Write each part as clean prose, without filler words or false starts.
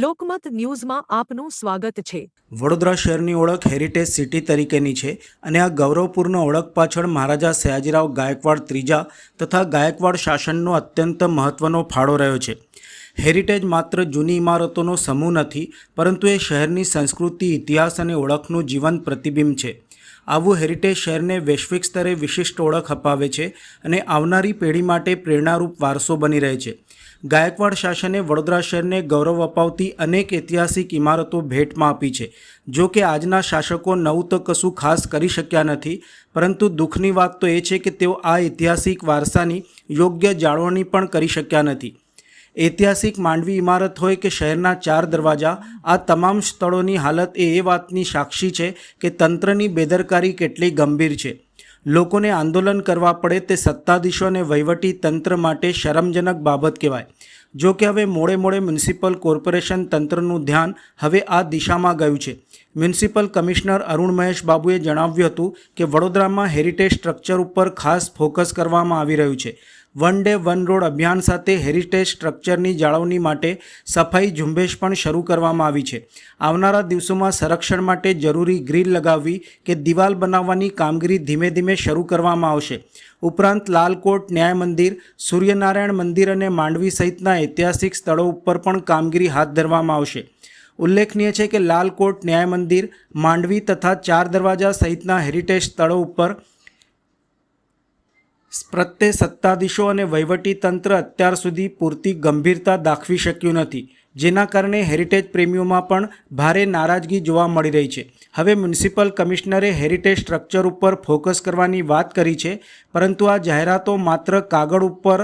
લોકમત ન્યૂઝમાં આપનું સ્વાગત છે। વડોદરા શહેરની ઓળખ હેરિટેજ સિટી તરીકેની છે અને આ ગૌરવપૂર્ણ ઓળખ પાછળ મહારાજા સયાજીરાવ ગાયકવાડ ત્રીજા તથા ગાયકવાડ શાસનનો અત્યંત મહત્વનો ફાળો રહ્યો છે। હેરિટેજ માત્ર જૂની ઇમારતોનો સમૂહ નથી, પરંતુ એ શહેરની સંસ્કૃતિ, ઇતિહાસ અને ઓળખનું જીવંત પ્રતિબિંબ છે। આવું હેરિટેજ શહેરને વૈશ્વિક સ્તરે વિશિષ્ટ ઓળખ અપાવે છે અને આવનારી પેઢી માટે પ્રેરણારૂપ વારસો બની રહે છે। ગાયકવાડ શાસને વડોદરા શહેરને ગૌરવ અપાવતી અનેક ઐતિહાસિક ઇમારતો ભેટમાં આપી છે। જો કે આજના શાસકો નવું તો કશું ખાસ કરી શક્યા નથી, પરંતુ દુઃખની વાત તો એ છે કે તેઓ આ ઐતિહાસિક વારસાની યોગ્ય જાળવણી પણ કરી શક્યા નથી। ઐતિહાસિક માંડવી ઇમારત હોય કે શહેરના 4 દરવાજા, આ તમામ સ્થળોની હાલત એ વાતની સાક્ષી છે કે તંત્રની બેદરકારી કેટલી ગંભીર છે। લોકોને આંદોલન કરવા પડે તે સત્તાધીશો અને વહીવટી તંત્ર માટે શરમજનક બાબત કહેવાય। જો કે હવે મોડે મ્યુનિસિપલ કોર્પોરેશન તંત્રનું ધ્યાન હવે આ દિશામાં ગયું છે। મ્યુનિસિપલ કમિશનર અરુણ મહેશ બાબુએ જણાવ્યું હતું કે વડોદરામાં હેરિટેજ સ્ટ્રક્ચર ઉપર ખાસ ફોકસ કરવામાં આવી રહ્યું છે। વન ડે વન રોડ અભિયાન સાથે હેરિટેજ સ્ટ્રક્ચરની જાળવણી માટે સફાઈ ઝુંબેશ પણ શરૂ કરવામાં આવી છે। આવનારા દિવસોમાં સંરક્ષણ માટે જરૂરી ગ્રીલ લગાવવી કે દિવાલ બનાવવાની કામગીરી ધીમે ધીમે શરૂ કરવામાં આવશે। ઉપરાંત લાલકોટ ન્યાય મંદિર, સૂર્યનારાયણ મંદિર અને માંડવી સહિતના ઐતિહાસિક સ્થળો ઉપર પણ કામગીરી હાથ ધરવામાં આવશે। ઉલ્લેખનીય છે કે લાલકોટ ન્યાય મંદિર, માંડવી તથા 4 દરવાજા સહિતના હેરિટેજ સ્થળો ઉપર પ્રત્યે સત્તાધીશો અને વહીવટી તંત્ર અત્યાર સુધી પૂરતી ગંભીરતા દાખવી શક્યું નથી, જેના કારણે હેરિટેજ પ્રેમીઓમાં પણ ભારે નારાજગી જોવા મળી રહી છે। હવે મ્યુનિસિપલ કમિશનરે હેરિટેજ સ્ટ્રક્ચર ઉપર ફોકસ કરવાની વાત કરી છે, પરંતુ આ જાહેરાતો માત્ર કાગળ ઉપર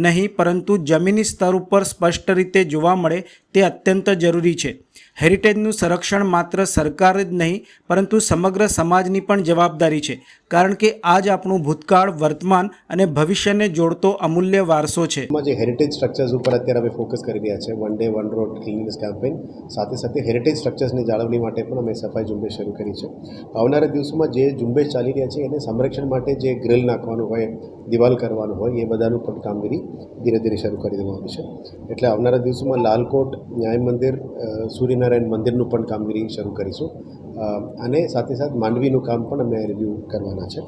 નહીં પરંતુ જમીની સ્તર ઉપર સ્પષ્ટ રીતે જોવા મળે તે અત્યંત જરૂરી છે। હેરિટેજનું સંરક્ષણ માત્ર સરકાર જ નહીં પરંતુ સમગ્ર સમાજની પણ જવાબદારી છે, કારણ કે આ જ આપણું ભૂતકાળ, વર્તમાન અને ભવિષ્યને જોડતો અમૂલ્ય વારસો છે। જે હેરિટેજ સ્ટ્રક્ચર્સ ઉપર અત્યારે અમે ફોકસ કરી રહ્યા છે, one day one road cleanness campaign સાથે સાથે હેરિટેજ સ્ટ્રક્ચર્સની જાળવણી માટે પણ અમે સફાઈ ઝુંબેશ શરૂ કરી છે। આવનારા દિવસોમાં જે ઝુંબેશ ચાલી રહ્યા છે એને સંરક્ષણ માટે જે ગ્રીલ નાખવાનું હોય, દિવાલ કરવાનું હોય, એ બધાનું પણ કામગીરી ધીરે ધીરે શરૂ કરી દેવામાં આવી છે। એટલે આવનારા દિવસોમાં લાલકોટ ન્યાય મંદિર, સૂર્યનારાયણ મંદિરનું પણ કામગીરી શરૂ કરીશું અને સાથે માંડવીનું કામ પણ અમે રિવ્યૂ કરવાના છે।